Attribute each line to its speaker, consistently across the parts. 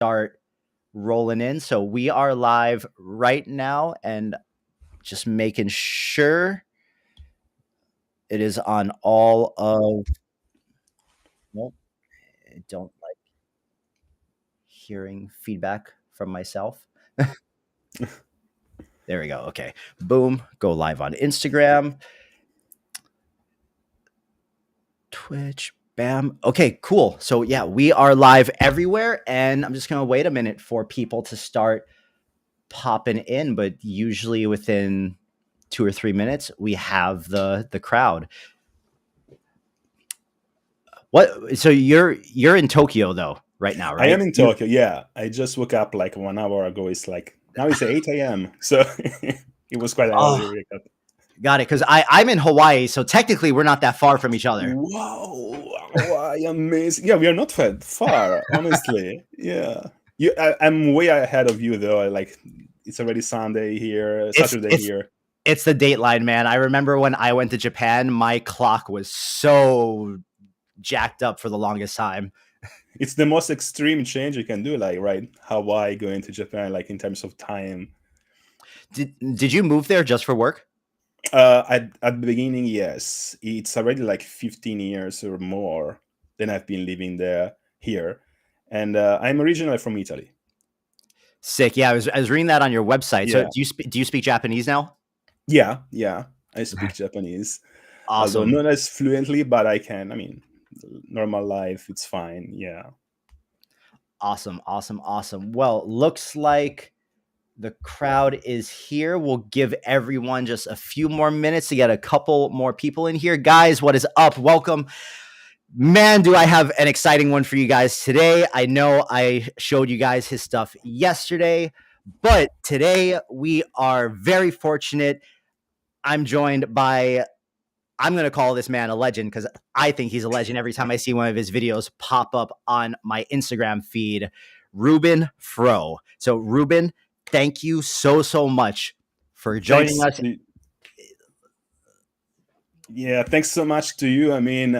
Speaker 1: start rolling in. So we are live right now, and just making sure it is on all of. Nope, I don't like hearing feedback from myself. There we go. Okay. Boom. Go live on Instagram, Twitch. Bam. Okay, cool. So yeah, we are live everywhere, and I'm just going to wait a minute for people to start popping in, but usually within 2 or 3 minutes we have the crowd. What? So you're in Tokyo though right now, right?
Speaker 2: I am in Tokyo. Yeah, I just woke up like 1 hour ago. It's like now it's 8 a.m. So it was quite an early wake up.
Speaker 1: Got it. Because I'm in Hawaii, so technically we're not that far from each other.
Speaker 2: Wow, Hawaii, amazing. Yeah, we are not far, honestly. Yeah, I'm way ahead of you though. Like it's already Sunday here, Saturday here.
Speaker 1: It's the dateline, man. I remember when I went to Japan, my clock was so jacked up for the longest time.
Speaker 2: It's the most extreme change you can do, like, right? Hawaii going to Japan, like in terms of time.
Speaker 1: Did you move there just for work?
Speaker 2: At the beginning, yes. It's already like 15 years or more than I've been living here. And I'm originally from Italy.
Speaker 1: Sick. Yeah, I was reading that on your website.
Speaker 2: Yeah.
Speaker 1: So do you speak Japanese now?
Speaker 2: Yeah. I speak Japanese.
Speaker 1: Awesome.
Speaker 2: Although not as fluently, but I can. I mean, normal life, it's fine. Yeah.
Speaker 1: Awesome. Well, looks like the crowd is here. We'll give everyone just a few more minutes to get a couple more people in here. Guys, what is up? Welcome. Man, do I have an exciting one for you guys today. I know I showed you guys his stuff yesterday, but today we are very fortunate. I'm joined by, I'm going to call this man a legend because I think he's a legend every time I see one of his videos pop up on my Instagram feed, Ruben Fro. So Ruben, thank you so much for joining us.
Speaker 2: Yeah, thanks so much to you. I mean,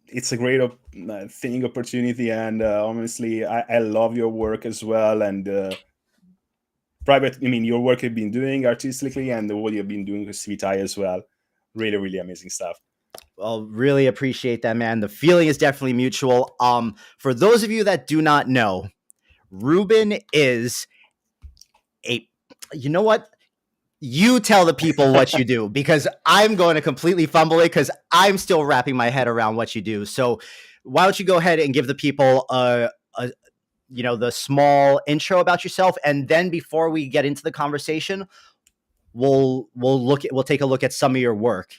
Speaker 2: it's a great opportunity, and honestly, I love your work as well. And your work you've been doing artistically, and what you've been doing with Civitai as well. Really amazing stuff.
Speaker 1: Well, really appreciate that, man. The feeling is definitely mutual. For those of you that do not know, Ruben is you know what? You tell the people what you do, because I'm going to completely fumble it because I'm still wrapping my head around what you do. So why don't you go ahead and give the people the small intro about yourself, and then before we get into the conversation, we'll take a look at some of your work.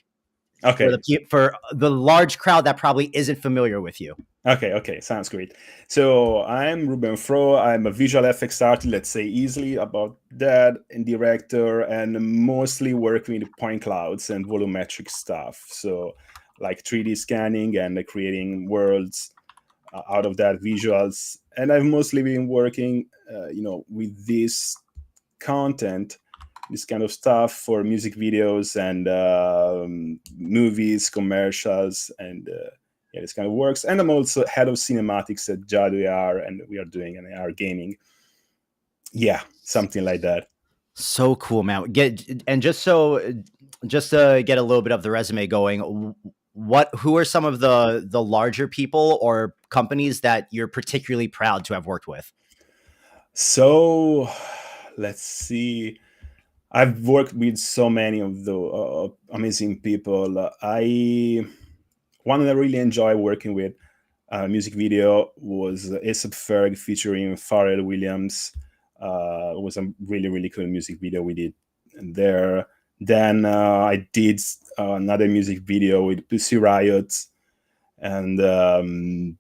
Speaker 2: Okay.
Speaker 1: For the large crowd that probably isn't familiar with you.
Speaker 2: Okay, sounds great. So I'm Ruben Fro. I'm a visual effects artist, let's say easily about that, and director, and mostly working with point clouds and volumetric stuff. So like 3D scanning and creating worlds out of that, visuals. And I've mostly been working, with this content, this kind of stuff for music videos and movies, commercials, and this kind of works. And I'm also head of cinematics at Jadu AR, and we are doing an AR gaming. Yeah, something like that.
Speaker 1: So cool, man. Just to get a little bit of the resume going, who are some of the larger people or companies that you're particularly proud to have worked with?
Speaker 2: So let's see. I've worked with so many of the amazing people. One that I really enjoy working with music video was A$AP Ferg featuring Pharrell Williams. It was a really cool music video we did there. Then I did another music video with Pussy Riot. And then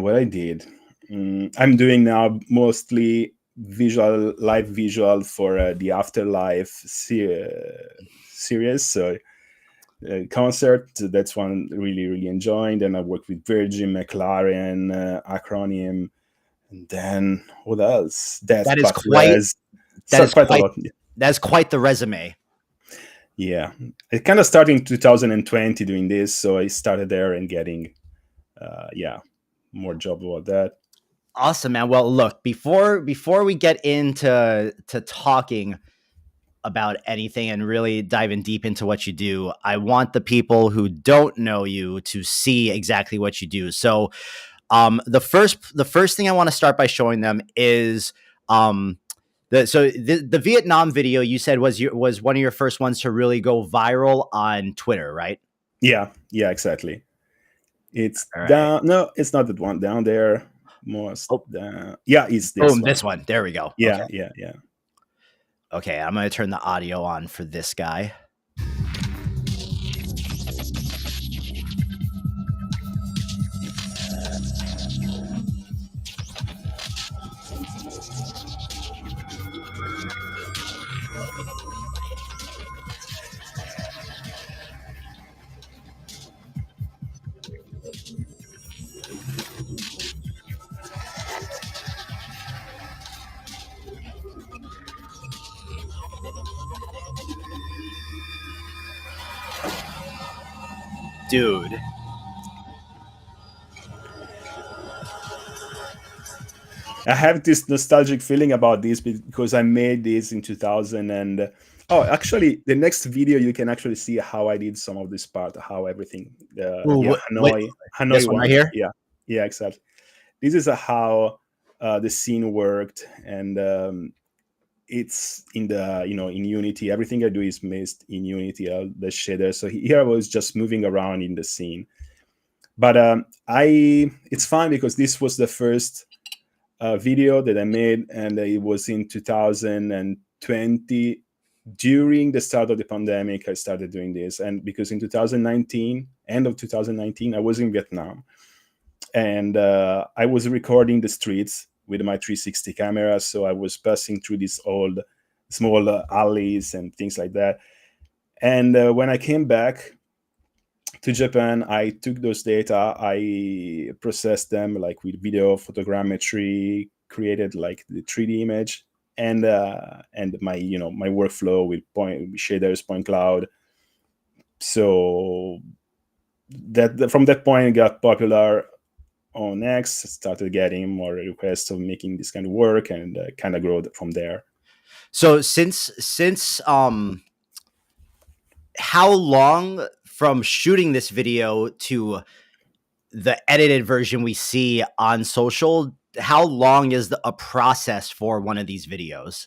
Speaker 2: what I did, I'm doing now mostly live visual for the Afterlife series. So concert, that's one really enjoying. Then I worked with Virgin, McLaren, Acronym, and then what else? That's
Speaker 1: quite the resume.
Speaker 2: Yeah, it kind of started in 2020 doing this, so I started there and getting more job about that.
Speaker 1: Awesome, man. Well, look, before we get into talking about anything and really diving deep into what you do, I want the people who don't know you to see exactly what you do. So, the first thing I want to start by showing them is the Vietnam video you said was one of your first ones to really go viral on Twitter, right?
Speaker 2: Yeah, exactly. It's
Speaker 1: All right.
Speaker 2: down. No, it's not that one down there. Most
Speaker 1: Oh,
Speaker 2: down. Yeah, it's this
Speaker 1: boom,
Speaker 2: one.
Speaker 1: this one. There we go. Okay.
Speaker 2: Yeah.
Speaker 1: Okay, I'm going to turn the audio on for this guy. Dude.
Speaker 2: I have this nostalgic feeling about this because I made this in 2000 and oh, actually, the next video you can actually see how I did some of this part, how everything,
Speaker 1: Ooh,
Speaker 2: yeah,
Speaker 1: wait, this
Speaker 2: Hanoi
Speaker 1: one right
Speaker 2: one,
Speaker 1: here?
Speaker 2: yeah, exactly. This is how the scene worked, and it's in the in Unity. Everything I do is made in Unity, the shader. So here I was just moving around in the scene, but it's fun because this was the first video that I made, and it was in 2020 during the start of the pandemic. I started doing this, and because in 2019, end of 2019, I was in Vietnam, and I was recording the streets with my 360 camera. So I was passing through these old small alleys and things like that. And when I came back to Japan, I took those data, I processed them like with video photogrammetry, created like the 3D image, and my my workflow with point shaders, point cloud. So that from that point it got popular on X, started getting more requests of making this kind of work, and kind of growed from there.
Speaker 1: So since how long from shooting this video to the edited version we see on social, how long is a process for one of these videos?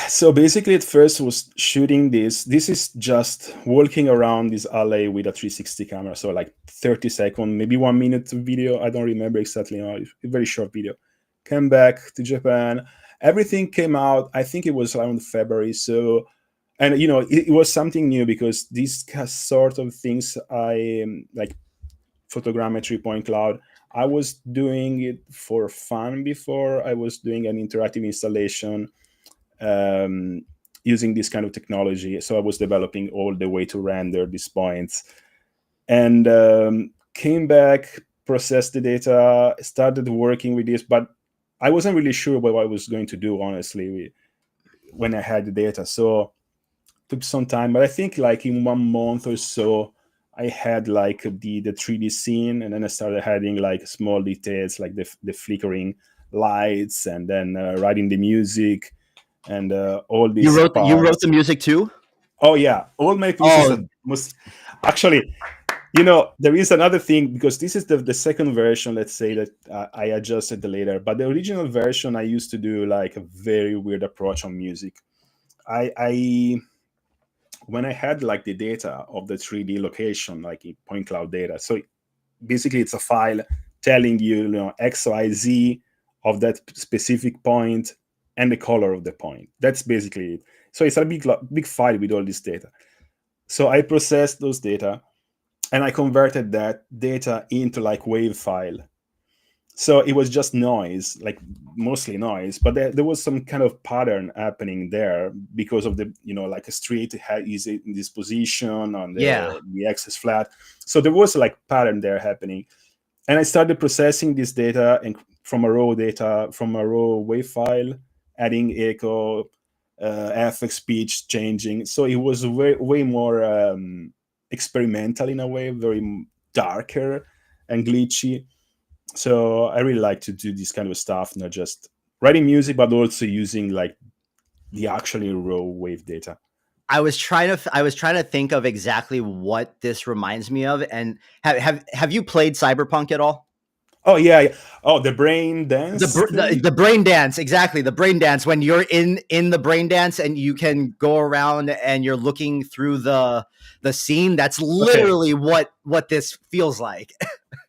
Speaker 2: So basically, at first was shooting this. This is just walking around this alley with a 360 camera. So like 30-second, maybe 1 minute video. I don't remember exactly. A very short video. Came back to Japan. Everything came out. I think it was around February. So, and it was something new because these sort of things like photogrammetry, point cloud. I was doing it for fun before. I was doing an interactive installation using this kind of technology. So I was developing all the way to render these points, and came back, processed the data, started working with this, but I wasn't really sure what I was going to do, honestly, when I had the data. So took some time, but I think like in 1 month or so, I had like the 3D scene, and then I started adding like small details like the flickering lights, and then writing the music, and all these
Speaker 1: You wrote
Speaker 2: parts.
Speaker 1: the music too?
Speaker 2: Oh yeah, all my pieces
Speaker 1: Oh,
Speaker 2: are most actually. There is another thing because this is the second version. Let's say that I adjusted the later, but the original version I used to do like a very weird approach on music. I when I had like the data of the 3D location, like in point cloud data. So basically, it's a file telling you, X, Y, Z of that specific point and the color of the point. That's basically it. So it's a big file with all this data. So I processed those data, and I converted that data into like wave file. So it was just noise, like mostly noise, but there was some kind of pattern happening there because of the, like a street is in this position on
Speaker 1: yeah.
Speaker 2: the axis flat. So there was like pattern there happening. And I started processing this data and from a raw wave file, adding echo, FX pitch changing. So it was way more experimental in a way, very darker and glitchy. So I really like to do this kind of stuff, not just writing music, but also using like the actually raw wave data.
Speaker 1: I was trying to think of exactly what this reminds me of. And have you played Cyberpunk at all?
Speaker 2: Oh yeah. Oh, the brain dance thing.
Speaker 1: The brain dance, exactly, the brain dance, when you're in the brain dance and you can go around and you're looking through the scene. That's
Speaker 2: Okay.
Speaker 1: literally what this feels like.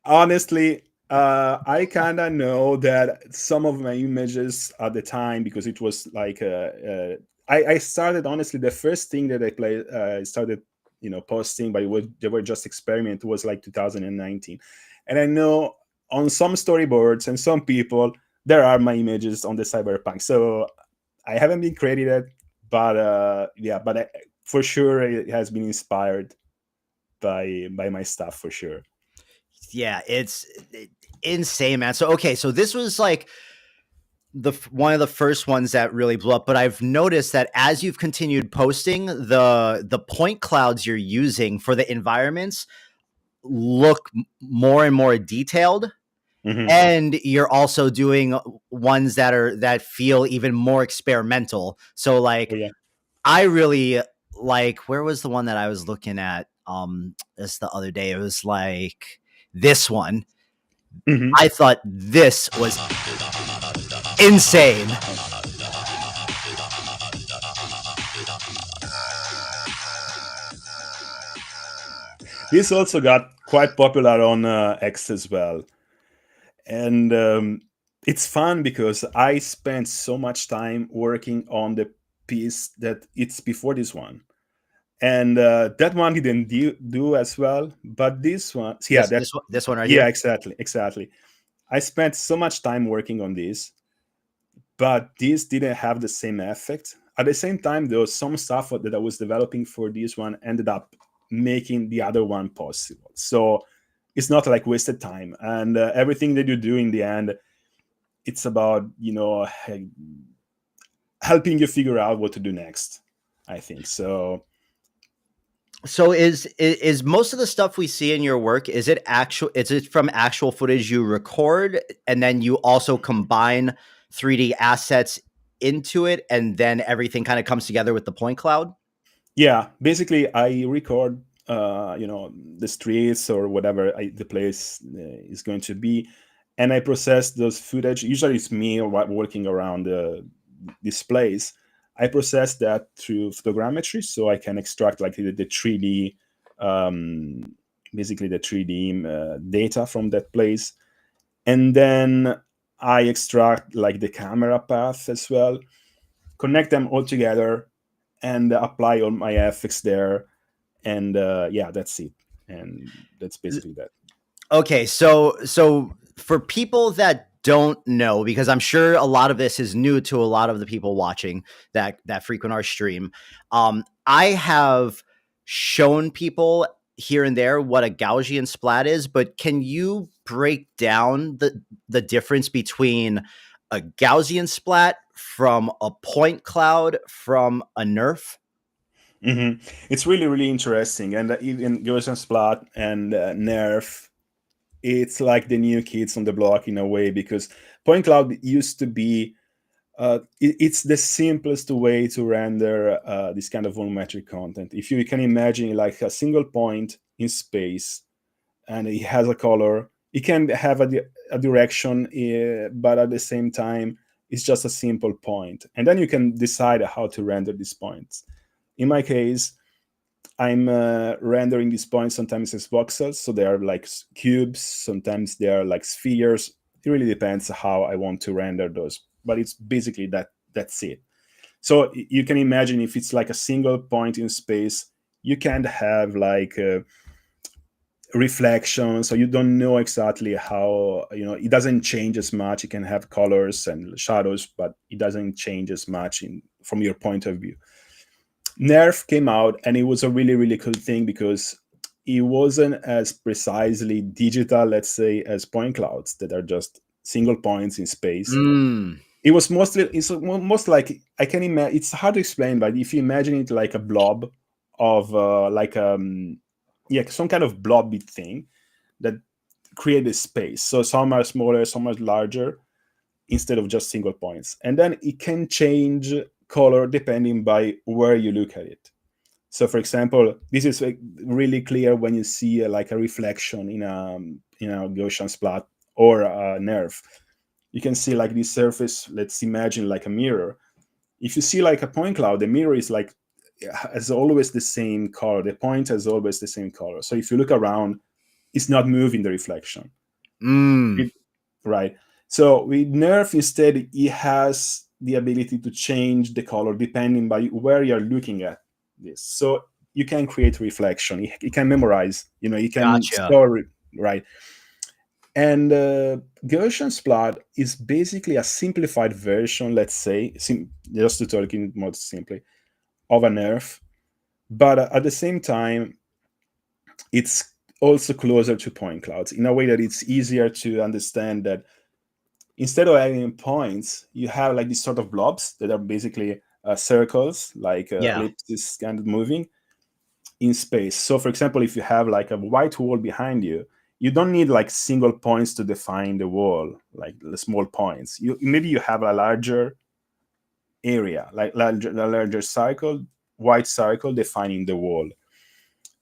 Speaker 2: Honestly, I kind of know that some of my images at the time, because it was like I started, honestly, the first thing that I played, started, posting, but they were just experiment, was like 2019. And I know on some storyboards and some people there are my images on the Cyberpunk. So I haven't been credited, but yeah, but for sure it has been inspired by my stuff, for sure.
Speaker 1: Yeah, it's insane, man. So okay, so this was like the one of the first ones that really blew up, but I've noticed that as you've continued posting, the point clouds you're using for the environments look more and more detailed,
Speaker 2: Hmm.
Speaker 1: and you're also doing ones that feel even more experimental. So
Speaker 2: Oh
Speaker 1: like
Speaker 2: yeah.
Speaker 1: I really like, where was the one that I was looking at this the other day? It was like this one.
Speaker 2: Hmm.
Speaker 1: I thought this was insane.
Speaker 2: This also got quite popular on X as well, and it's fun because I spent so much time working on the piece that it's before this one, and that one didn't do as well. But this one, yeah,
Speaker 1: This one right
Speaker 2: yeah,
Speaker 1: here.
Speaker 2: exactly. I spent so much time working on this, but this didn't have the same effect. At the same time, there was some stuff that I was developing for this one ended up making the other one possible. So it's not like wasted time. And everything that you do in the end, it's about, helping you figure out what to do next, I think. So
Speaker 1: So is most of the stuff we see in your work, is it from actual footage you record and then you also combine 3D assets into it and then everything kind of comes together with the point cloud?
Speaker 2: yeah, basically I record, the streets or whatever the place is going to be, and I process those footage. Usually, it's me working around the displays. I process that through photogrammetry, so I can extract like the 3D, um, basically the 3D data from that place, and then I extract like the camera path as well, connect them all together, and apply all my FX there, and yeah, that's it, and that's basically that.
Speaker 1: Okay, so for people that don't know, because I'm sure a lot of this is new to a lot of the people watching that frequent our stream, I have shown people here and there what a Gaussian splat is, but can you break down the difference between a Gaussian splat from a point cloud from a nerf?
Speaker 2: Hmm. It's really really interesting, and even Gaussian Splat and Nerf, it's like the new kids on the block in a way, because point cloud used to be it's the simplest way to render this kind of volumetric content. If you can imagine like a single point in space and it has a color, it can have a direction, but at the same time it's just a simple point, and then you can decide how to render these points. In my case, I'm rendering these points sometimes as voxels, so they are like cubes, sometimes they are like spheres. It really depends how I want to render those, but it's basically that's it. So you can imagine, if it's like a single point in space, you can't have like reflection, so you don't know exactly how, it doesn't change as much. You can have colors and shadows, but it doesn't change as much from your point of view. Nerf came out, and it was a really really cool thing because it wasn't as precisely digital, let's say, as point clouds that are just single points in space.
Speaker 1: Mm.
Speaker 2: It was it's most like, I can imagine, it's hard to explain, but if you imagine it like a blob of like yeah, some kind of blobby thing that create a space. So some are smaller, some are larger, instead of just single points. And then it can change color depending by where you look at it. So for example, this is really clear when you see like a reflection in a Gaussian splat or a nerve. You can see like this surface, let's imagine like a mirror. If you see like a point cloud, the mirror is like, has always the same color. The point has always the same color. So if you look around, it's not moving the reflection. Right. So with nerve, instead, it has the ability to change the color depending by where you're looking at this. So you can create reflection. It can memorize, you can store it, right? And Gaussian splat is basically a simplified version, let's say, just to talk in more simply, of a nerve. But at the same time, it's also closer to point clouds in a way that it's easier to understand that instead of having points, you have like these sort of blobs that are basically circles, like ellipses kind of moving in space. So for example, if you have like a white wall behind you, you don't need like single points to define the wall, like the small points. Maybe you have a larger area, like a larger circle, white circle defining the wall.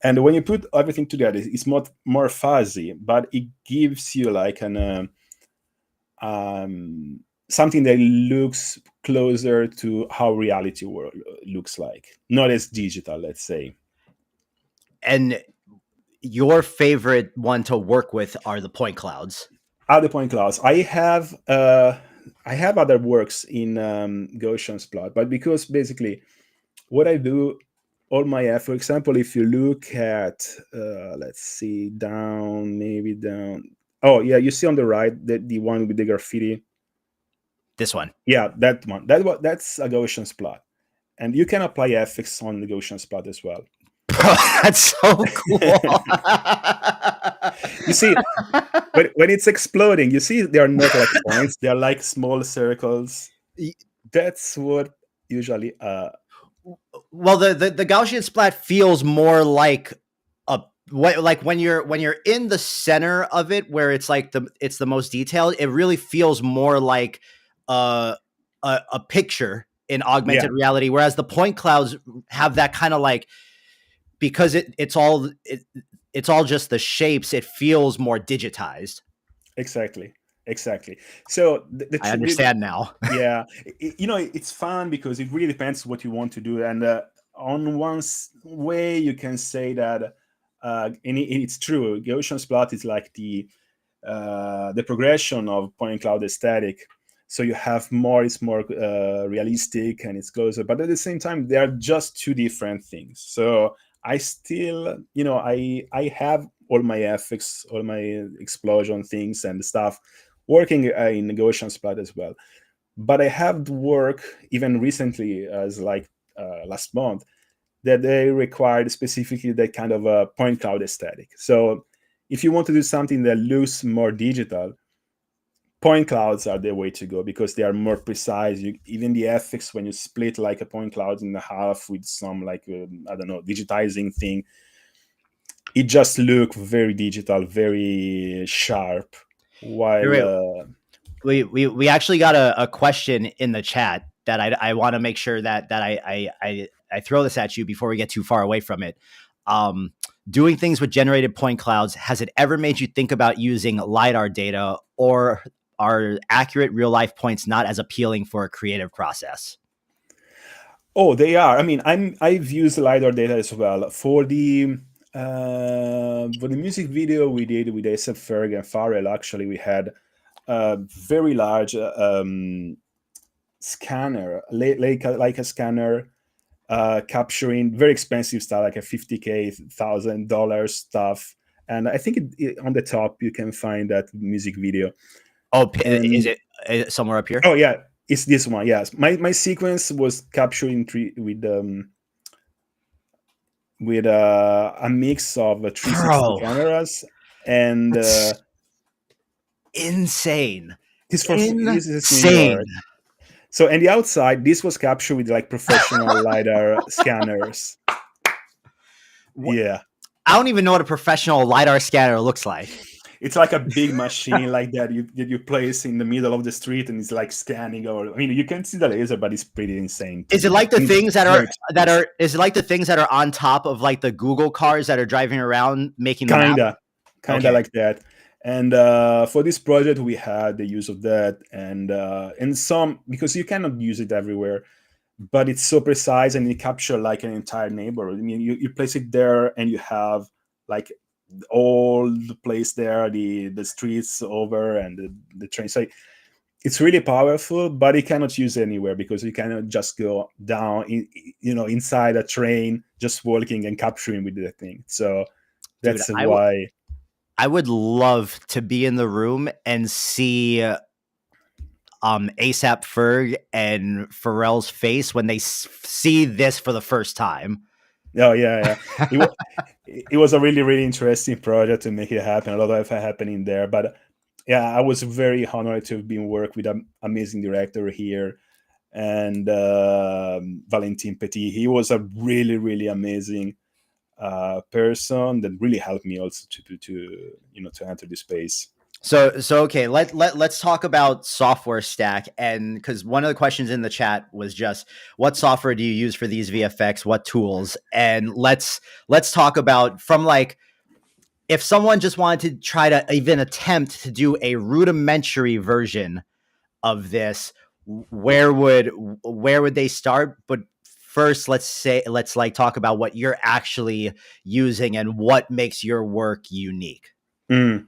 Speaker 2: And when you put everything together, it's more fuzzy, but it gives you like an something that looks closer to how reality world looks like, not as digital, let's say.
Speaker 1: And your favorite one to work with are the point clouds.
Speaker 2: The point clouds. I have other works in Gaussian splat, but because basically what I do, all my for example, if you look at let's see, maybe down. Oh yeah, you see on the right the one with the graffiti.
Speaker 1: This one.
Speaker 2: Yeah, that one. That's a Gaussian splat, and you can apply FX on the Gaussian splat as well.
Speaker 1: That's so cool.
Speaker 2: You see, when it's exploding, you see they are not like points; they are like small circles. That's what usually.
Speaker 1: Well, the Gaussian splat feels more like when you're in the center of it, where it's like it's the most detailed. It really feels more like a picture in augmented reality, whereas the point clouds have that kind of like, because it's all just the shapes, it feels more digitized.
Speaker 2: Exactly. So
Speaker 1: I understand now.
Speaker 2: Yeah, it's fun because it really depends what you want to do, and on one way you can say that, and it's true. Gaussian splat is like the progression of point cloud aesthetic. So you have it's more realistic and it's closer, but at the same time they are just two different things. So I still, I have all my FX, all my explosion things and stuff working in Gaussian splat as well. But I have work even recently, as like last month, that they required specifically that kind of a point cloud aesthetic. So if you want to do something that looks more digital, point clouds are the way to go because they are more precise. Even the FX, when you split like a point cloud in half with some like I don't know, digitizing thing, it just looks very digital, very sharp. While
Speaker 1: we actually got a question in the chat that I want to make sure that I throw this at you before we get too far away from it. Doing things with generated point clouds, has it ever made you think about using LiDAR data, or are accurate real life points not as appealing for a creative process?
Speaker 2: Oh, they are. I mean, I've used LiDAR data as well for the music video we did with ASAP Ferg and Pharrell. Actually, we had a very large scanner, like a scanner, capturing very expensive stuff, like a $50,000 stuff. And I think on the top you can find that music video.
Speaker 1: Oh, is it somewhere up here?
Speaker 2: Oh yeah, it's this one. Yes, my sequence was captured in with a mix of 360 cameras and
Speaker 1: insane.
Speaker 2: This is New York. So, and the outside, this was captured with like professional LiDAR scanners. Yeah.
Speaker 1: I don't even know what a professional LiDAR scanner looks like.
Speaker 2: it's like a big machine like that you place in the middle of the street, and it's like scanning. Or I mean, you can see the laser, but it's pretty insane to
Speaker 1: Is it
Speaker 2: me.
Speaker 1: like the
Speaker 2: And it's
Speaker 1: things that
Speaker 2: very
Speaker 1: are
Speaker 2: expensive.
Speaker 1: is it like the things that are on top of like the Google cars that are driving around making the map?
Speaker 2: Kinda
Speaker 1: Okay.
Speaker 2: like that. And for this project, we had the use of that, and some, because you cannot use it everywhere, but it's so precise and you capture like an entire neighborhood. I mean, you place it there, and you have like all the place there, the streets over, and the train. So it's really powerful, but you cannot use it anywhere because you cannot just go down inside a train just walking and capturing with the thing. So
Speaker 1: Dude,
Speaker 2: that's why.
Speaker 1: I would love to be in the room and see ASAP Ferg and Pharrell's face when they see this for the first time.
Speaker 2: Oh yeah. It was a really, really interesting project to make it happen. A lot of effort happening there, but yeah, I was very honored to have been work with an amazing director here, and Valentin Petit. He was a really, really amazing person that really helped me also to enter this space.
Speaker 1: So okay, let's talk about software stack, and because one of the questions in the chat was just what software do you use for these VFX, what tools, and let's talk about from like if someone just wanted to try to even attempt to do a rudimentary version of this, where would they start? But first, let's like talk about what you're actually using and what makes your work unique.
Speaker 2: Mm.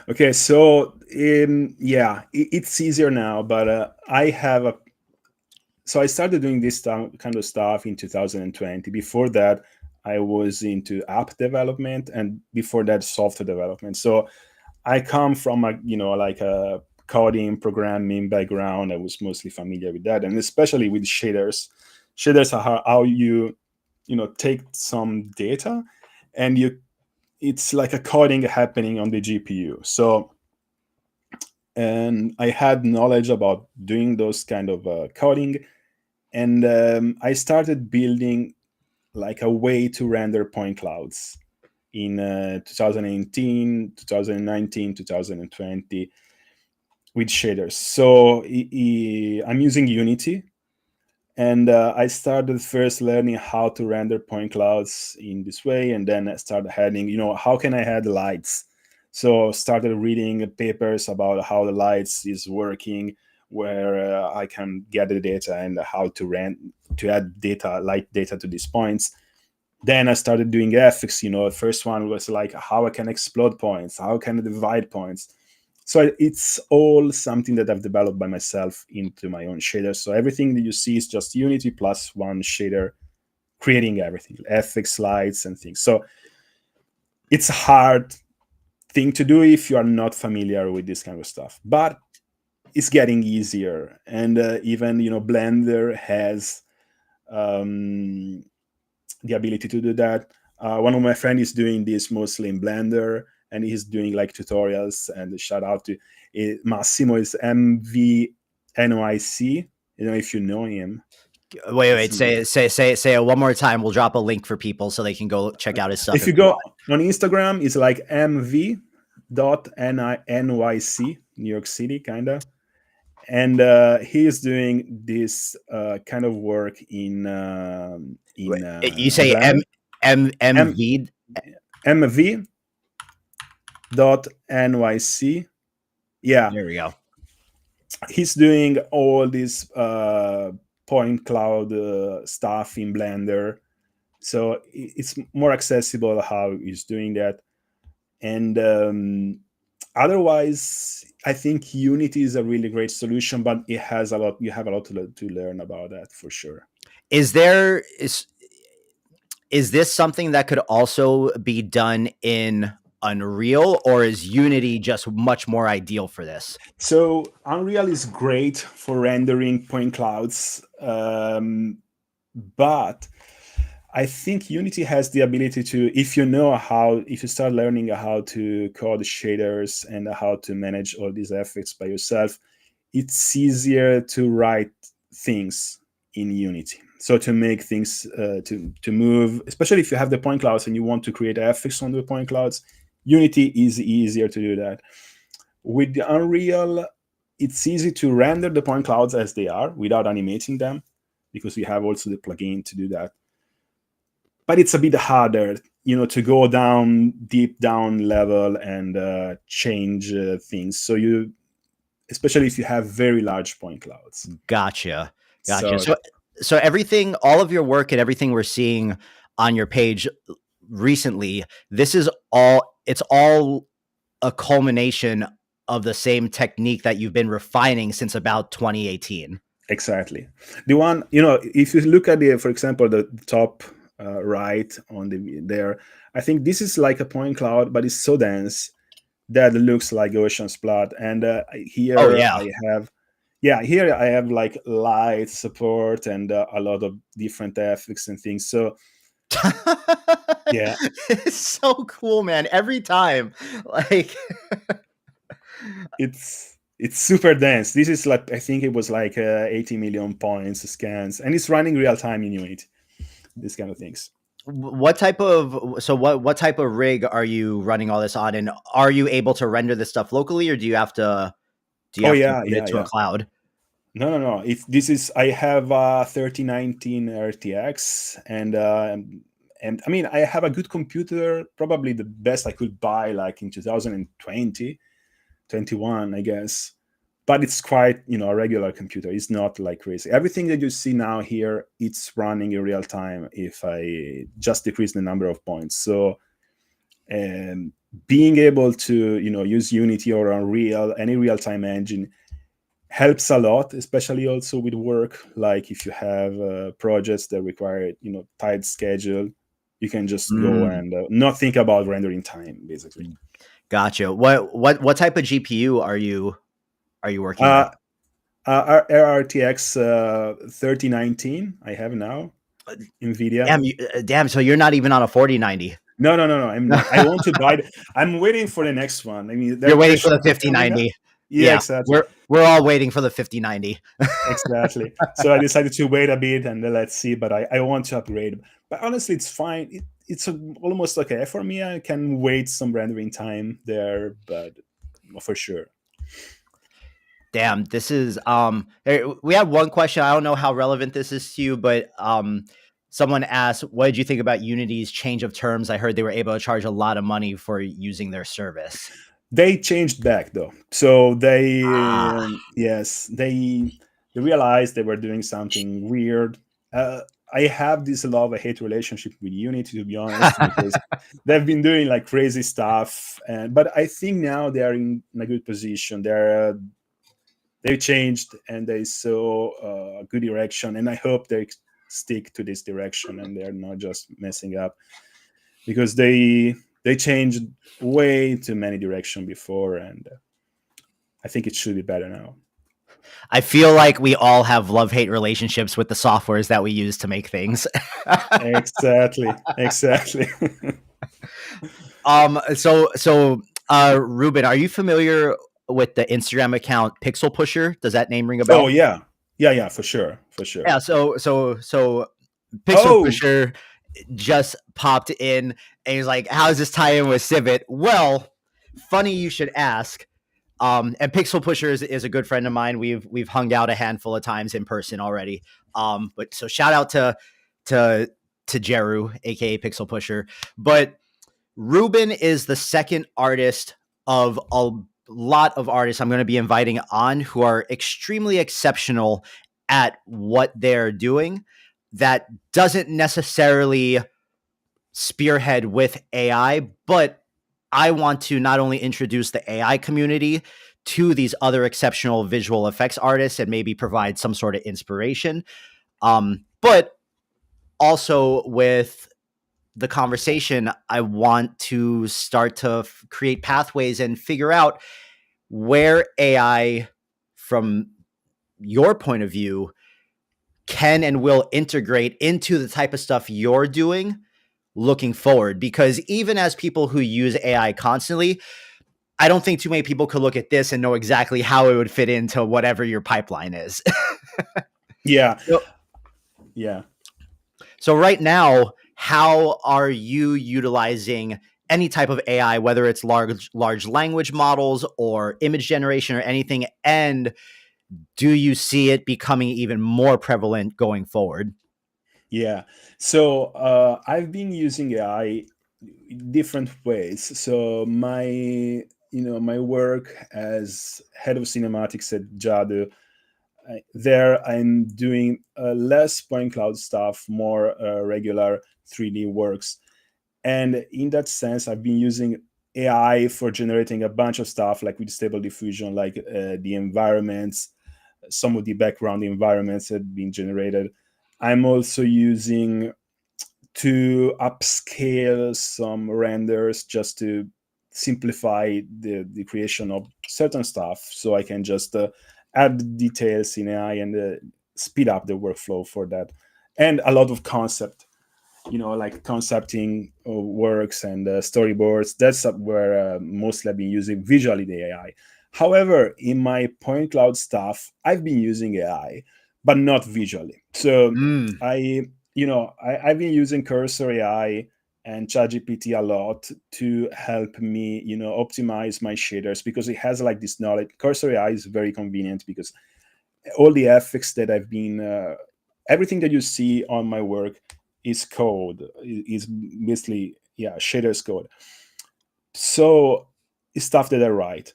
Speaker 2: Okay, so yeah, it's easier now, but I started doing this kind of stuff in 2020. Before that, I was into app development, and before that, software development. So I come from like a coding programming background. I was mostly familiar with that, and especially with shaders. Shaders are how you take some data, and it's like a coding happening on the GPU. So, and I had knowledge about doing those kind of coding, and I started building like a way to render point clouds in 2018, 2019, 2020 with shaders. So I'm using Unity, and I started first learning how to render point clouds in this way, and then I started adding, how can I add lights? So started reading papers about how the lights is working, where I can get the data, and how to add light data to these points. Then I started doing graphics. The first one was like how I can explode points, how can I divide points. So it's all something that I've developed by myself into my own shader. So everything that you see is just Unity plus one shader, creating everything, FX lights and things. So it's a hard thing to do if you are not familiar with this kind of stuff, but it's getting easier. And even Blender has the ability to do that. One of my friends is doing this mostly in Blender, and he's doing like tutorials. And shout out to Massimo, is MVNYC. If you know him.
Speaker 1: Wait, say it one more time. We'll drop a link for people so they can go check out his stuff.
Speaker 2: If you go on Instagram, it's like mv.nyc, New York City, kind of. And he is doing this kind of work in
Speaker 1: you say
Speaker 2: Blender.
Speaker 1: MV
Speaker 2: mv.nyc. Yeah,
Speaker 1: there we go.
Speaker 2: he's doing all this point cloud stuff in Blender, so it's more accessible how he's doing that. And otherwise, I think Unity is a really great solution, but it has a lot. You have a lot to learn about that for sure.
Speaker 1: Is this something that could also be done in Unreal, or is Unity just much more ideal for this?
Speaker 2: So Unreal is great for rendering point clouds, but I think Unity has the ability to, if you start learning how to code shaders and how to manage all these effects by yourself, it's easier to write things in Unity. So to make things to move, especially if you have the point clouds and you want to create effects on the point clouds, Unity is easier to do that. With the Unreal, it's easy to render the point clouds as they are without animating them, because we have also the plugin to do that. But it's a bit harder, to go down, deep down level and change things. So especially if you have very large point clouds.
Speaker 1: Gotcha.
Speaker 2: So
Speaker 1: So everything, all of your work and everything we're seeing on your page recently, it's all a culmination of the same technique that you've been refining since about 2018.
Speaker 2: Exactly. The one, if you look at for example, the top right on there, I think this is like a point cloud, but it's so dense that it looks like ocean splat. And here here I have like light support and a lot of different effects and things. So yeah,
Speaker 1: it's so cool, man. Every time, like
Speaker 2: it's super dense. This is like, I think it was like 80 million points scans, and it's running real time in Unity. These kind of things.
Speaker 1: what type of rig are you running all this on, and are you able to render this stuff locally, or do you have to put it to a cloud?
Speaker 2: No. If this is, I have a 3019 RTX, and I mean, I have a good computer, probably the best I could buy, like in 2020, 21, I guess. But it's quite, a regular computer. It's not like crazy. Everything that you see now here, it's running in real time if I just decrease the number of points. So being able to, use Unity or Unreal, any real-time engine, helps a lot, especially also with work. Like if you have projects that require, tight schedule, you can just go and not think about rendering time, basically.
Speaker 1: Gotcha. What type of GPU are you working with?
Speaker 2: RTX 3019 I have now, NVIDIA.
Speaker 1: Damn. So you're not even on a 4090.
Speaker 2: No. I'm not. I want to buy. I'm waiting for the next one. I mean,
Speaker 1: you're waiting for the 5090.
Speaker 2: Yeah, exactly.
Speaker 1: We're all waiting for the 5090.
Speaker 2: Exactly. So I decided to wait a bit and let's see. But I want to upgrade. But honestly, it's fine. It's almost okay for me. I can wait some rendering time there, but for sure.
Speaker 1: Damn, this is we have one question. I don't know how relevant this is to you, but someone asked, what did you think about Unity's change of terms? I heard they were able to charge a lot of money for using their service.
Speaker 2: They changed back though. So they they realized they were doing something weird. I have this love-hate relationship with Unity, to be honest, because they've been doing like crazy stuff, but I think now they are in a good position. They changed and they saw a good direction, and I hope they stick to this direction and they're not just messing up, because they changed way too many directions before, and I think it should be better now.
Speaker 1: I feel like we all have love-hate relationships with the softwares that we use to make things.
Speaker 2: Exactly.
Speaker 1: So Ruben, are you familiar with the Instagram account Pixel Pusher? Does that name ring a bell?
Speaker 2: Oh yeah, for sure.
Speaker 1: Yeah, so Pixel Pusher just popped in and he's like, "How's this tie in with Civitai?" Well, funny you should ask. And Pixel Pusher is a good friend of mine. We've hung out a handful of times in person already. But so shout out to Jeru, aka Pixel Pusher. But Ruben is the second artist of a lot of artists I'm going to be inviting on who are extremely exceptional at what they're doing that doesn't necessarily spearhead with AI, but I want to not only introduce the AI community to these other exceptional visual effects artists and maybe provide some sort of inspiration, but also with the conversation, I want to start to create pathways and figure out where AI, from your point of view, can and will integrate into the type of stuff you're doing looking forward. Because even as people who use AI constantly, I don't think too many people could look at this and know exactly how it would fit into whatever your pipeline is.
Speaker 2: Yeah.
Speaker 1: So right now, how are you utilizing any type of AI, whether it's large language models or image generation or anything? And do you see it becoming even more prevalent going forward?
Speaker 2: Yeah. So I've been using AI different ways. So my work as head of cinematics at Jadu, there I'm doing less point cloud stuff, more regular 3D works. And in that sense, I've been using AI for generating a bunch of stuff like with stable diffusion, like the environments, some of the background environments that have been generated. I'm also using to upscale some renders just to simplify the creation of certain stuff, so I can just add details in AI and speed up the workflow for that. And a lot of concept, like concepting works and storyboards. That's where mostly I've been using visually the AI. However, in my point cloud stuff, I've been using AI, but not visually. So
Speaker 1: Mm.
Speaker 2: I've been using Cursor AI and ChatGPT a lot to help me, optimize my shaders, because it has like this knowledge. Cursor AI is very convenient because all the effects that I've been, everything that you see on my work is code, is basically, shaders code. So it's stuff that I write,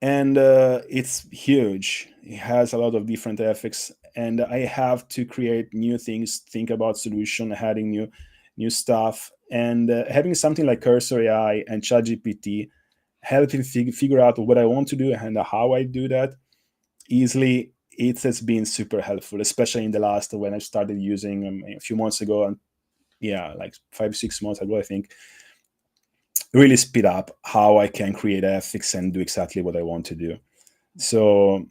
Speaker 2: and it's huge. It has a lot of different effects, and I have to create new things, think about solution, adding new stuff, and having something like Cursor AI and ChatGPT helping figure out what I want to do and how I do that easily. It has been super helpful, especially in the last, when I started using a few months ago, and like 5-6 months ago, I think. Really speed up how I can create ethics and do exactly what I want to do. So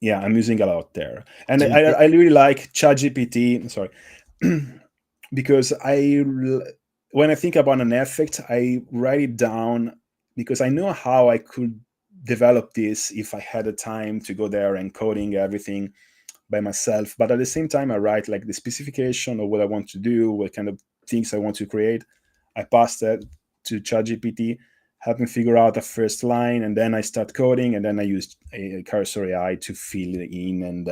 Speaker 2: yeah, I'm using a lot there, and
Speaker 1: Dude,
Speaker 2: I really like ChatGPT. Sorry, because when I think about an effect, I write it down because I know how I could develop this if I had the time to go there and coding everything by myself. But at the same time, I write like the specification of what I want to do, what kind of things I want to create. I pass that to ChatGPT, help me figure out the first line, and then I start coding, and then I use a Cursor AI to fill in and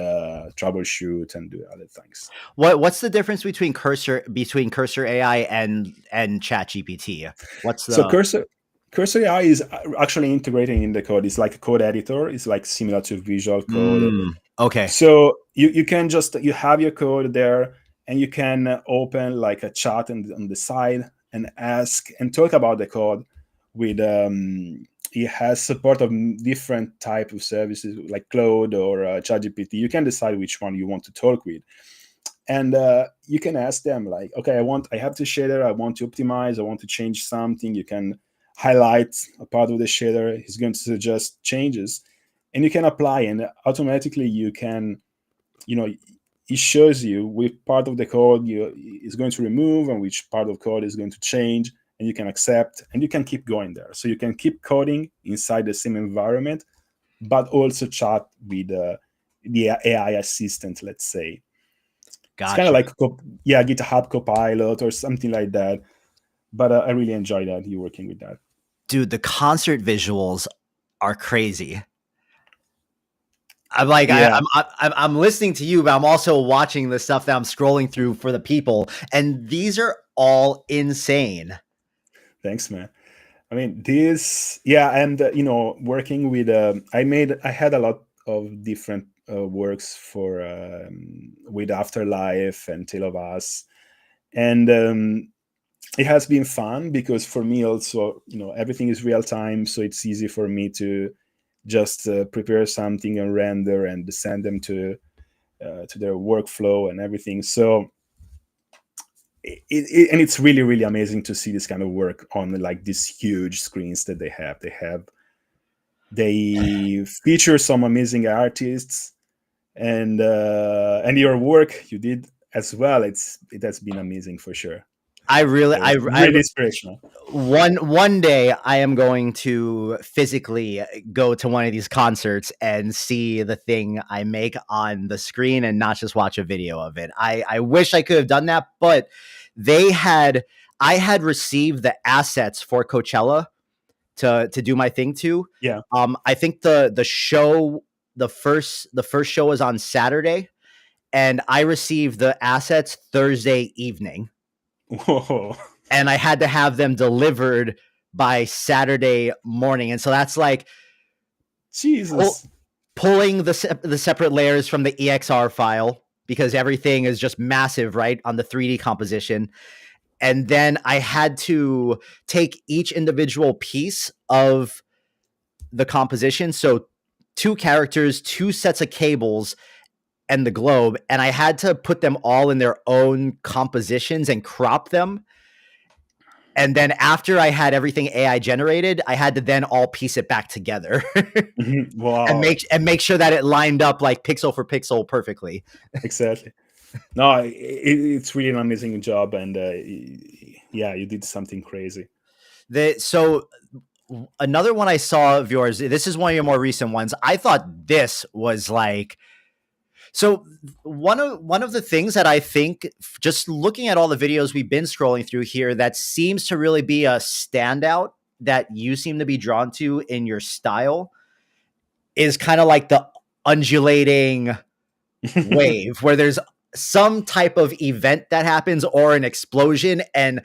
Speaker 2: troubleshoot and do other things.
Speaker 1: what's the difference between Cursor AI and ChatGPT? What's
Speaker 2: So
Speaker 1: the
Speaker 2: Cursor AI is actually integrating in the code. It's like a code editor. It's like similar to Visual Code.
Speaker 1: Okay.
Speaker 2: So you can just, you have your code there, and you can open like a chat on the side and ask and talk about the code with it has support of different type of services like Claude or ChatGPT. You can decide which one you want to talk with, and you can ask them like, okay, I have this shader, I want to optimize, I want to change something. You can highlight a part of the shader. He's going to suggest changes, and you can apply, and automatically you can, it shows you which part of the code is going to remove and which part of code is going to change, and you can accept, and you can keep going there. So you can keep coding inside the same environment, but also chat with the AI assistant, let's say. It's kind of
Speaker 1: Gotcha.
Speaker 2: like GitHub Copilot or something like that. But I really enjoy that, you working with that.
Speaker 1: Dude, the concert visuals are crazy. I'm like,
Speaker 2: Yeah,
Speaker 1: I'm listening to you, but I'm also watching the stuff that I'm scrolling through for the people, and these are all insane.
Speaker 2: thanks, man. I mean, this, and working with, I had a lot of different works for with Afterlife and Tale of Us, and it has been fun because for me also, everything is real time, so it's easy for me to just prepare something and render and send them to their workflow and everything. So and it's really really amazing to see this kind of work on like these huge screens that they feature some amazing artists, and your work you did as well, it has been amazing for sure.
Speaker 1: I really, I
Speaker 2: Really inspirational.
Speaker 1: one day I am going to physically go to one of these concerts and see the thing I make on the screen and not just watch a video of it. I wish I could have done that, but they had I had received the assets for Coachella to do my thing to.
Speaker 2: Yeah.
Speaker 1: I think the show the first show was on Saturday, and I received the assets Thursday evening,
Speaker 2: Whoa.
Speaker 1: and I had to have them delivered by Saturday morning, and so that's like
Speaker 2: Jesus.
Speaker 1: pulling the separate layers from the EXR file because everything is just massive, right, on the 3D composition. And then I had to take each individual piece of the composition. So 2 characters, 2 sets of cables, and the globe. And I had to put them all in their own compositions and crop them. And then after I had everything AI generated, I had to then all piece it back together
Speaker 2: Wow.
Speaker 1: and make sure that it lined up like pixel for pixel perfectly.
Speaker 2: Exactly. No, it's really an amazing job, and yeah, you did something crazy.
Speaker 1: So another one I saw of yours, this is one of your more recent ones. I thought this was like, so one of the things that I think, just looking at all the videos we've been scrolling through here, that seems to really be a standout that you seem to be drawn to in your style is kind of like the undulating wave where there's some type of event that happens or an explosion, and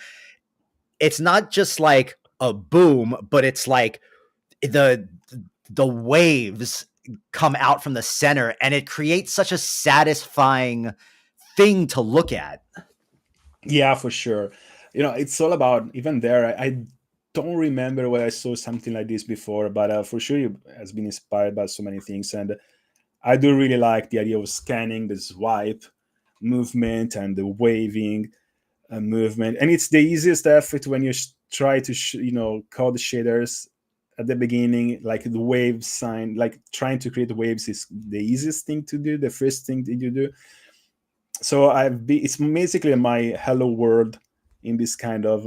Speaker 1: it's not just like a boom, but it's like the waves come out from the center, and it creates such a satisfying thing to look at.
Speaker 2: Yeah, for sure. It's all about, even there, I don't remember where I saw something like this before, but for sure it has been inspired by so many things. And I do really like the idea of scanning the swipe movement and the waving movement. And it's the easiest effort when you try to code shaders at the beginning, like the wave sign, like trying to create waves is the easiest thing to do, the first thing that you do. So it's basically my hello world in this kind of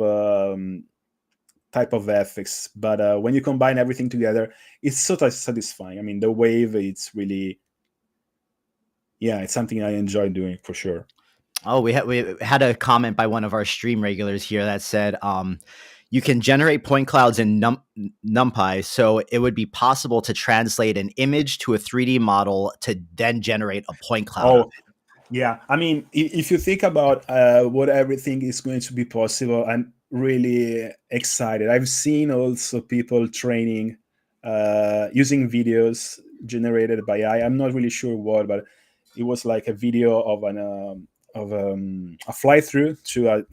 Speaker 2: type of VFX. But when you combine everything together, it's so satisfying. I mean, the wave, it's really, yeah, it's something I enjoy doing for sure.
Speaker 1: Oh, we had a comment by one of our stream regulars here that said, you can generate point clouds in NumPy, so it would be possible to translate an image to a 3D model to then generate a point cloud.
Speaker 2: Oh, yeah. I mean, if you think about what everything is going to be possible, I'm really excited. I've seen also people training using videos generated by AI. I'm not really sure what, but it was like a video of a fly through to a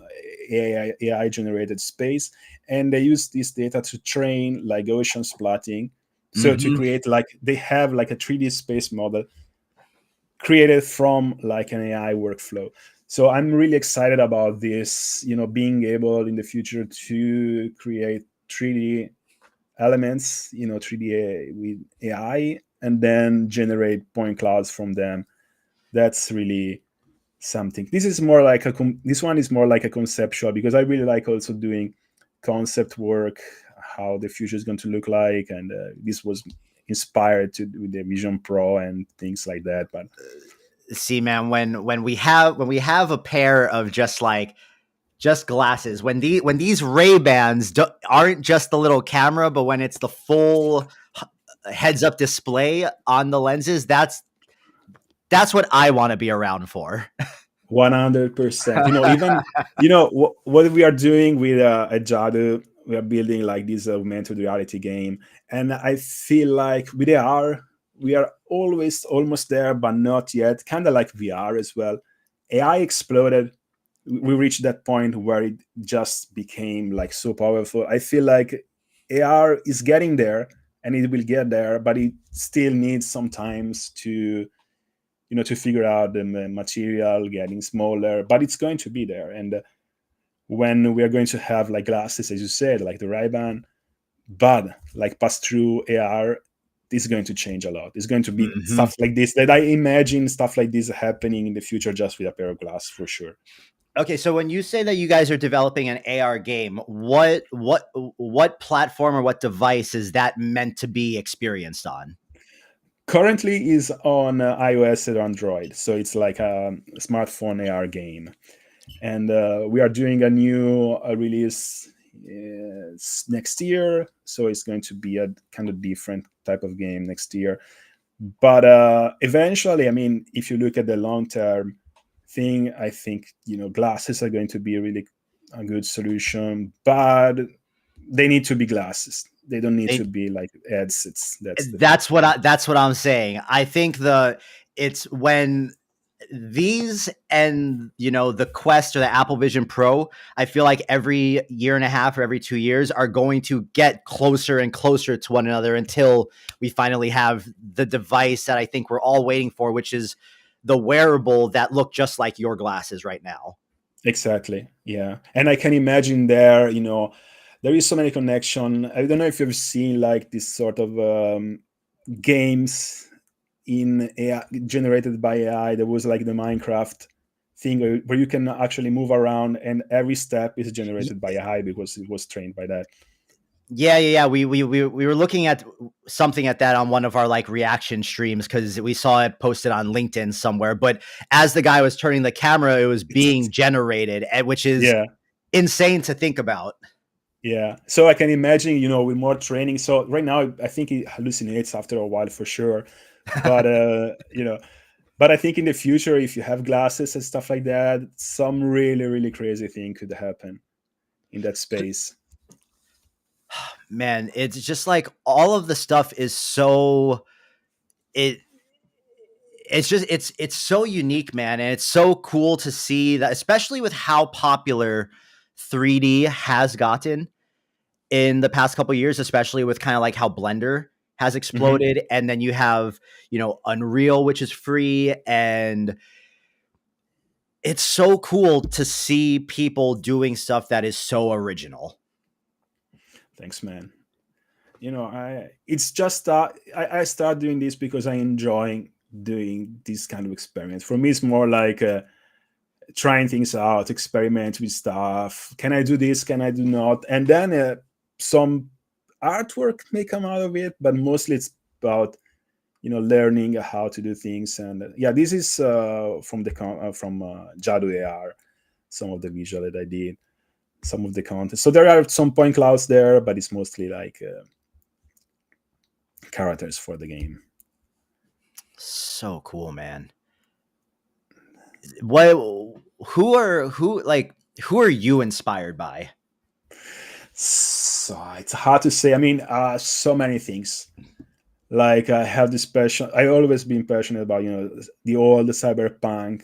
Speaker 2: AI generated space, and they use this data to train like ocean splatting. So to create, like, they have like a 3D space model created from like an AI workflow. So I'm really excited about this, being able in the future to create 3D elements, 3D with AI, and then generate point clouds from them. That's really something. This one is more like a conceptual, because I really like also doing concept work, how the future is going to look like, and this was inspired with the Vision Pro and things like that. But
Speaker 1: see, man, when we have a pair of just glasses, when these Ray-Bans aren't just the little camera, but when it's the full heads-up display on the lenses, that's what I want to be around for.
Speaker 2: 100%. Even what we are doing with at Jadu, we are building like this augmented reality game, and I feel like with AR we are always almost there, but not yet. Kind of like VR as well. AI exploded. We reached that point where it just became like so powerful. I feel like AR is getting there, and it will get there, but it still needs sometimes to to figure out the material getting smaller, but it's going to be there. And when we are going to have like glasses, as you said, like the Ray-Ban, but like pass through AR, this is going to change a lot. It's going to be stuff like this that I imagine stuff like this happening in the future just with a pair of glasses for sure.
Speaker 1: Okay, so when you say that you guys are developing an AR game, what platform or what device is that meant to be experienced on?
Speaker 2: Currently is on iOS and Android, so it's like a smartphone AR game. and we are doing a new release next year, so it's going to be a kind of different type of game next year. But eventually, I mean, if you look at the long term thing, I think glasses are going to be really a good solution, but they need to be glasses. They don't need to
Speaker 1: They,
Speaker 2: be like headsets. That's the thing.
Speaker 1: that's what I'm saying. I think it's when these and the Quest or the Apple Vision Pro, I feel like every year and a half or every 2 years are going to get closer and closer to one another until we finally have the device that I think we're all waiting for, which is the wearable that look just like your glasses right now.
Speaker 2: Exactly. Yeah. And I can imagine there is so many connection. I don't know if you've seen like this sort of games in AI generated by AI. There was like the Minecraft thing where you can actually move around, and every step is generated by AI because it was trained by that.
Speaker 1: Yeah. We were looking at something at that on one of our like reaction streams because we saw it posted on LinkedIn somewhere. But as the guy was turning the camera, it was being generated, which is
Speaker 2: Yeah.
Speaker 1: insane to think about.
Speaker 2: Yeah. So I can imagine, with more training. So right now, I think it hallucinates after a while for sure. But, but I think in the future, if you have glasses and stuff like that, some really, really crazy thing could happen in that space.
Speaker 1: Man, it's just like all of the stuff is so it it's so unique, man, and it's so cool to see that, especially with how popular 3D has gotten in the past couple of years, especially with kind of like how Blender has
Speaker 2: Hmm.
Speaker 1: exploded, and then you have Unreal, which is free, and it's so cool to see people doing stuff that is so original.
Speaker 2: Thanks, man. It's just I start doing this because I enjoy doing this kind of experiment. For me, it's more like trying things out, experiment with stuff. Can I do this? Can I do not? And then some artwork may come out of it, but mostly it's about learning how to do things. And yeah, this is from Jadu AR, some of the visual that I did, some of the content. So there are some point clouds there, but it's mostly like characters for the game.
Speaker 1: So cool, man. What who are you inspired by?
Speaker 2: So it's hard to say. I mean, so many things. Like I have this passion. I always been passionate about the cyberpunk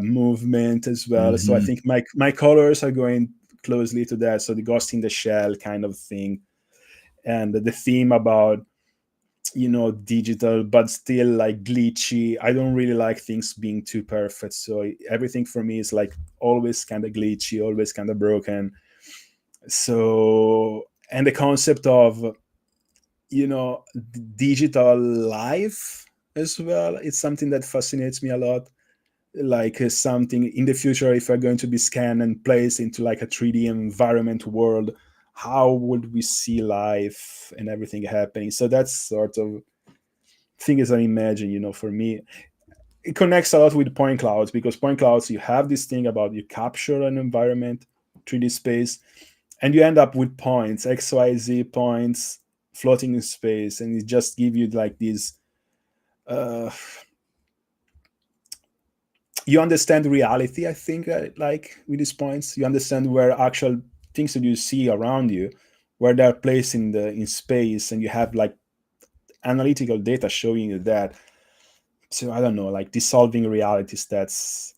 Speaker 2: movement as well. So I
Speaker 1: Mm-hmm.
Speaker 2: think my colors are going closely to that. So the Ghost in the Shell kind of thing, and the theme about digital but still like glitchy. I don't really like things being too perfect. So everything for me is like always kind of glitchy, always kind of broken. So, and the concept of digital life as well, it's something that fascinates me a lot. Like something in the future, if we're going to be scanned and placed into like a 3D environment world, how would we see life and everything happening? So that's sort of thing as I imagine, for me. It connects a lot with point clouds, because point clouds, you have this thing about you capture an environment, 3D space, and you end up with points, XYZ points floating in space, and it just give you like these uh, you understand reality. I think like with these points, you understand where actual things that you see around you, where they're placed in space, and you have like analytical data showing you that. So I don't know, like dissolving realities. That's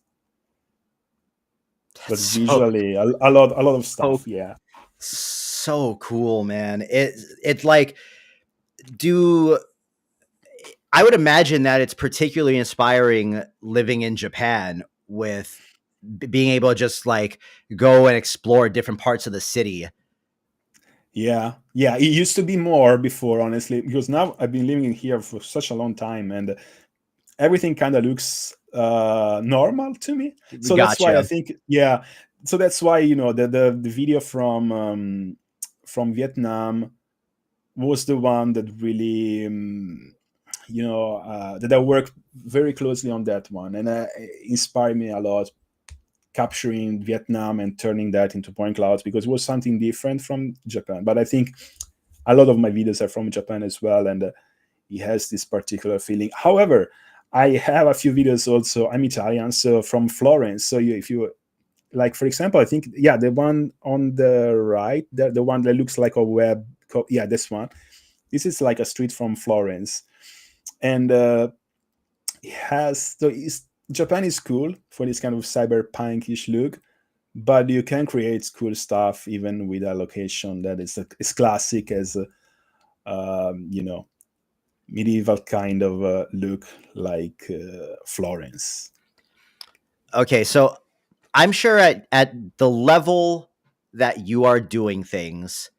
Speaker 1: So
Speaker 2: visually a lot of
Speaker 1: so
Speaker 2: stuff. Yeah.
Speaker 1: so cool, man. It's like do I would imagine that it's particularly inspiring living in Japan with being able to just like go and explore different parts of the city.
Speaker 2: Yeah, it used to be more before, honestly, because now I've been living in here for such a long time, and everything kind of looks normal to me. So that's why I
Speaker 1: Gotcha.
Speaker 2: think, yeah. So that's why the video from Vietnam was the one that really that I worked very closely on that one, and inspired me a lot. capturing Vietnam and turning that into point clouds, because it was something different from Japan. But I think a lot of my videos are from Japan as well, and it has this particular feeling. However, I have a few videos also. I'm Italian, so from Florence. So if you like, for example, I think, yeah, the one on the right, the one that looks like a web, yeah, this one. This is like a street from Florence, and it has, so Japan is cool for this kind of cyberpunkish look, but you can create cool stuff even with a location that is as classic as medieval kind of look like Florence.
Speaker 1: Okay, so I'm sure at the level that you are doing things,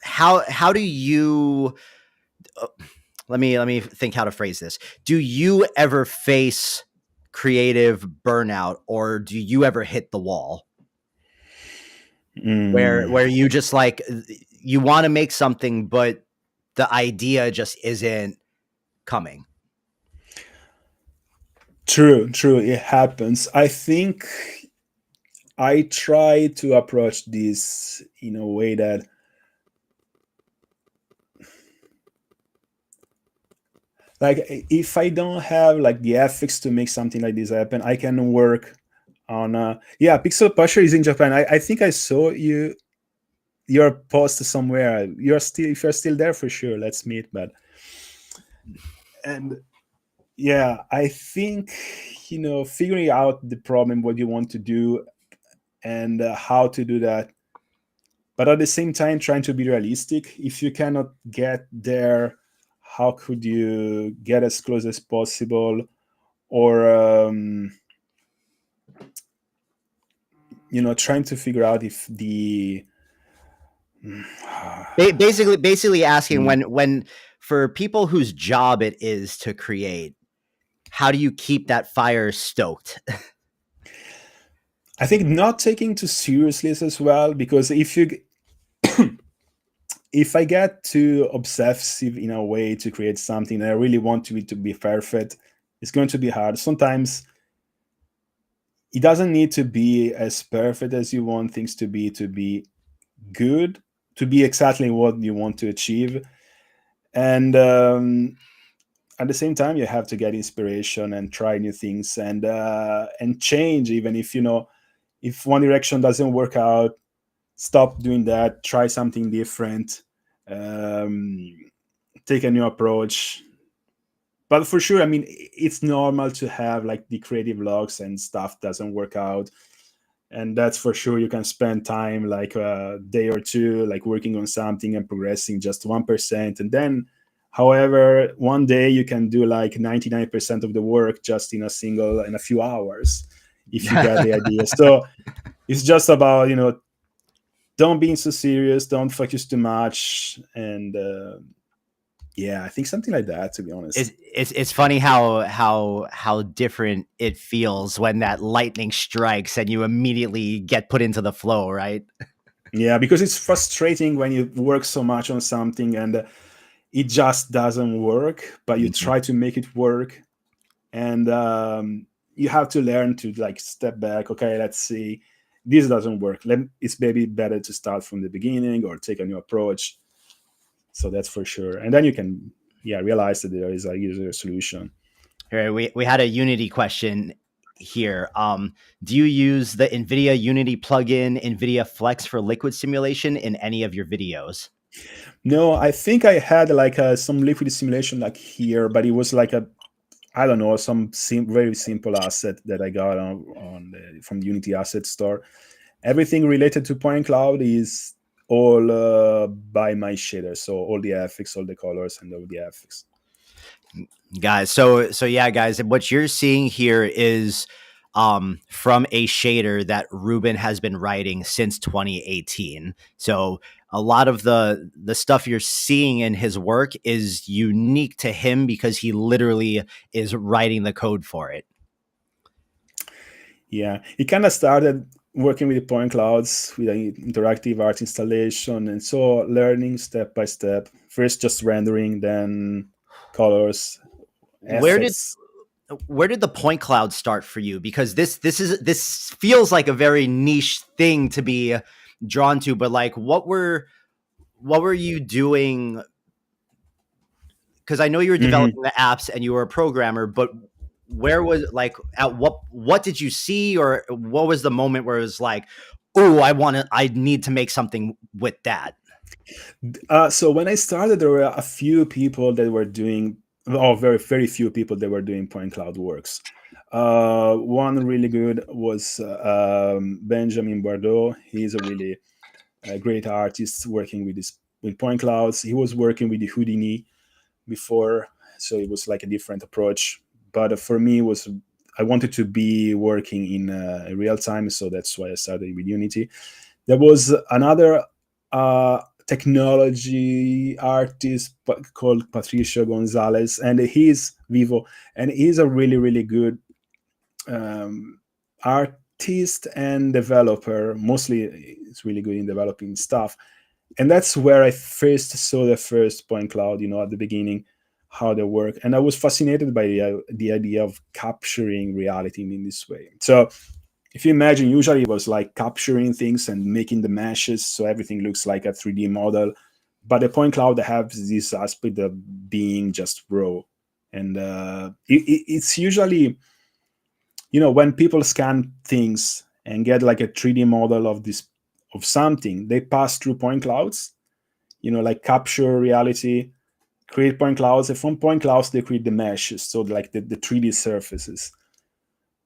Speaker 1: how do you let me think how to phrase this. Do you ever face creative burnout, or do you ever hit the wall where you just like you want to make something but the idea just isn't coming?
Speaker 2: True, it happens. I think I try to approach this in a way that like, if I don't have like the ethics to make something like this happen, I can work on yeah, Pixel Pusher is in Japan. I think I saw your post somewhere. If you're still there, for sure, let's meet. But and yeah, I think, figuring out the problem, what you want to do, and how to do that, but at the same time trying to be realistic. If you cannot get there, how could you get as close as possible? Or trying to figure out if the
Speaker 1: basically asking when for people whose job it is to create, how do you keep that fire stoked?
Speaker 2: I think not taking too seriously as well, because if I get too obsessive in a way to create something and I really want it to be perfect, it's going to be hard. Sometimes it doesn't need to be as perfect as you want things to be good, to be exactly what you want to achieve. And at the same time, you have to get inspiration and try new things, and change. Even if if one direction doesn't work out, stop doing that, try something different, take a new approach. But for sure, I mean, it's normal to have like the creative logs and stuff doesn't work out, and that's for sure. You can spend time like a day or two like working on something and progressing just 1%, and then however one day you can do like 99% of the work just in a few hours, if you get the idea. So it's just about don't be so serious, don't focus too much, and yeah, I think something like that, to be honest.
Speaker 1: It's funny how different it feels when that lightning strikes and you immediately get put into the flow, right?
Speaker 2: Yeah, because it's frustrating when you work so much on something and it just doesn't work, but you try to make it work, and you have to learn to like step back. Okay, let's see, this doesn't work. It's maybe better to start from the beginning or take a new approach. So that's for sure. And then you can, realize that there is a user solution.
Speaker 1: All right, we had a Unity question here. Do you use the NVIDIA Unity plugin, NVIDIA Flex, for liquid simulation in any of your videos?
Speaker 2: No, I think I had like some liquid simulation like here, but it was like I don't know, some very simple asset that I got from the Unity asset store. Everything related to point cloud is all by my shader. So all the FX, all the colors, and all the FX.
Speaker 1: Guys, so yeah, guys, what you're seeing here is from a shader that Ruben has been writing since 2018. So a lot of the stuff you're seeing in his work is unique to him because he literally is writing the code for it.
Speaker 2: Yeah, he kind of started working with point clouds with an interactive art installation, and so learning step by step. First just rendering, then colors,
Speaker 1: Where did
Speaker 2: effects.
Speaker 1: where did the point cloud start for you? Because this feels like a very niche thing to be drawn to, but like what were you doing? Because I know you were
Speaker 2: Mhm.
Speaker 1: developing the apps and you were a programmer, but where was like at what did you see, or what was the moment where it was like, oh, I need to make something with that?
Speaker 2: So when I started, there were a few people that were doing, oh, very, very few people that were doing point cloud works. One really good was Benjamin Bardot. He's a really great artist working with this with point clouds. He was working with the Houdini before, so it was like a different approach. But for me, was I wanted to be working in real time, so that's why I started with Unity. There was another technology artist called Patricio Gonzalez, and he's Vivo, and he's a really, really good artist and developer. Mostly, it's really good in developing stuff, and that's where I first saw the first point cloud. At the beginning, how they work, and I was fascinated by the idea of capturing reality in this way. So if you imagine, usually it was like capturing things and making the meshes so everything looks like a 3D model. But the point cloud has this aspect of being just raw. And it's usually, when people scan things and get like a 3D model of something, they pass through point clouds, like capture reality, create point clouds. And from point clouds, they create the meshes, so like the 3D surfaces.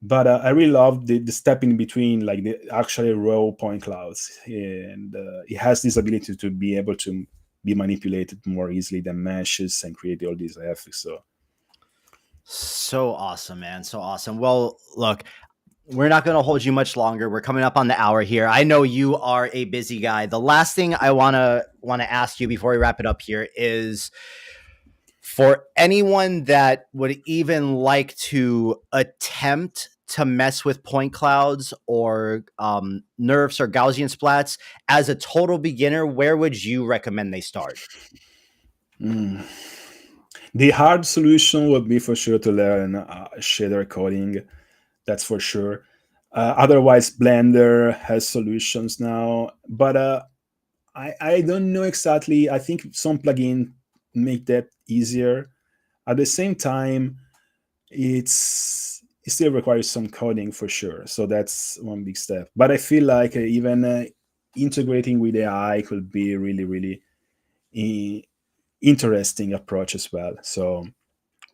Speaker 2: But I really love the step in between, like the actually raw point clouds, and it has this ability to be able to be manipulated more easily than meshes and create all these effects. So
Speaker 1: So awesome, man. So awesome. Well, look, we're not going to hold you much longer. We're coming up on the hour here. I know you are a busy guy. The last thing I want to ask you before we wrap it up here is, for anyone that would even like to attempt to mess with point clouds or nerfs or Gaussian splats as a total beginner, where would you recommend they start?
Speaker 2: mm. The hard solution would be for sure to learn shader coding. That's for sure. Otherwise, Blender has solutions now, but I don't know exactly. I think some plugin make that easier. At the same time, it still requires some coding for sure. So that's one big step. But I feel like even integrating with AI could be really, really i- interesting approach as well. So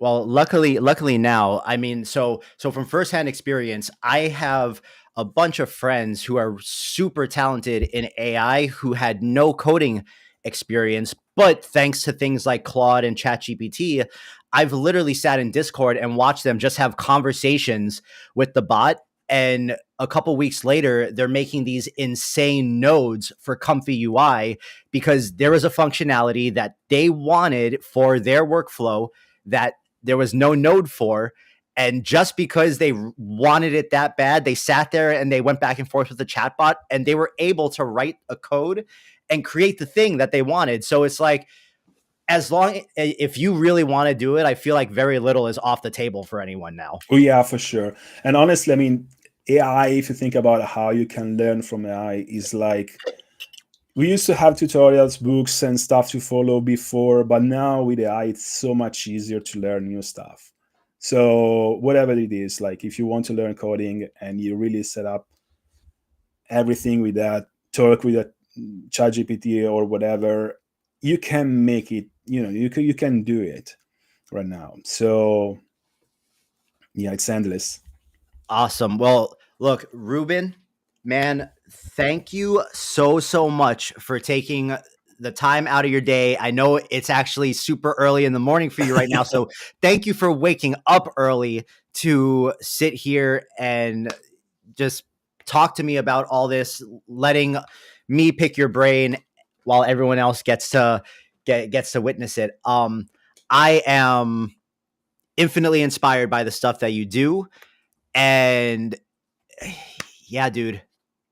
Speaker 1: Well, luckily now, I mean, so from firsthand experience, I have a bunch of friends who are super talented in AI who had no coding experience, but thanks to things like Claude and ChatGPT, I've literally sat in Discord and watched them just have conversations with the bot. And a couple weeks later, they're making these insane nodes for Comfy UI because there was a functionality that they wanted for their workflow that there was no node for. And just because they wanted it that bad, they sat there and they went back and forth with the chatbot and they were able to write a code and create the thing that they wanted. So it's like, as long if you really want to do it, I feel like very little is off the table for anyone now.
Speaker 2: oh yeah, for sure. And honestly, I mean, AI, if you think about how you can learn from AI, is like we used to have tutorials, books, and stuff to follow before, but now with AI, it's so much easier to learn new stuff. So whatever it is, like if you want to learn coding and you really set up everything with that, talk with a ChatGPT or whatever, you can make it. You can do it right now. So yeah, it's endless.
Speaker 1: Awesome. Well, look, Ruben, man, thank you so much for taking the time out of your day. I know it's actually super early in the morning for you right now. So thank you for waking up early to sit here and just talk to me about all this, letting me pick your brain while everyone else gets to witness it. I am infinitely inspired by the stuff that you do, and yeah, dude,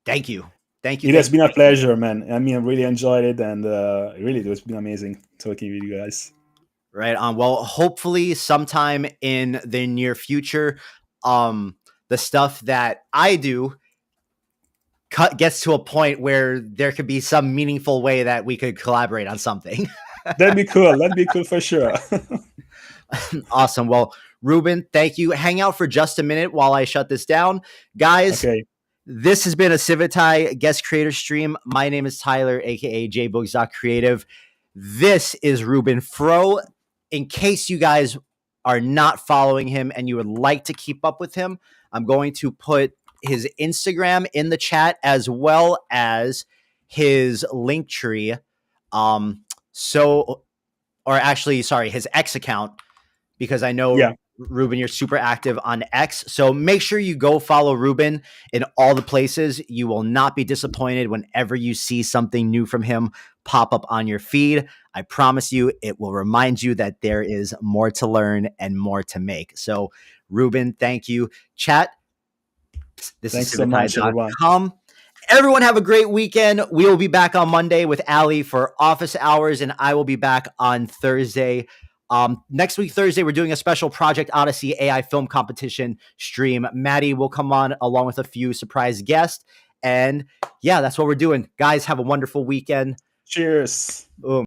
Speaker 1: thank you. Thank you.
Speaker 2: It
Speaker 1: Thank
Speaker 2: has
Speaker 1: you.
Speaker 2: been a
Speaker 1: Thank you.
Speaker 2: pleasure, man. I mean, I really enjoyed it, and really, it has been amazing talking with you guys.
Speaker 1: Right on. Well, hopefully sometime in the near future, the stuff that I do gets to a point where there could be some meaningful way that we could collaborate on something.
Speaker 2: That'd be cool. That'd be cool for sure.
Speaker 1: Awesome. Well, Ruben, thank you. Hang out for just a minute while I shut this down. Guys,
Speaker 2: Okay.
Speaker 1: this has been a Civitai guest creator stream. My name is Tyler, aka jbugs.creative. This is Ruben Fro. In case you guys are not following him and you would like to keep up with him, I'm going to put his Instagram in the chat as well as his link tree. His X account, because I know Ruben, you're super active on X. So make sure you go follow Ruben in all the places. You will not be disappointed whenever you see something new from him pop up on your feed. I promise you, it will remind you that there is more to learn and more to make. So Ruben, thank you. Chat. This
Speaker 2: Thanks
Speaker 1: is
Speaker 2: so much, everyone.
Speaker 1: Everyone have a great weekend. We will be back on Monday with Ali for office hours, and I will be back on Thursday. Next week, Thursday, we're doing a special Project Odyssey AI film competition stream. Maddie will come on along with a few surprise guests. And yeah, that's what we're doing. Guys, have a wonderful weekend.
Speaker 2: Cheers.
Speaker 1: Boom.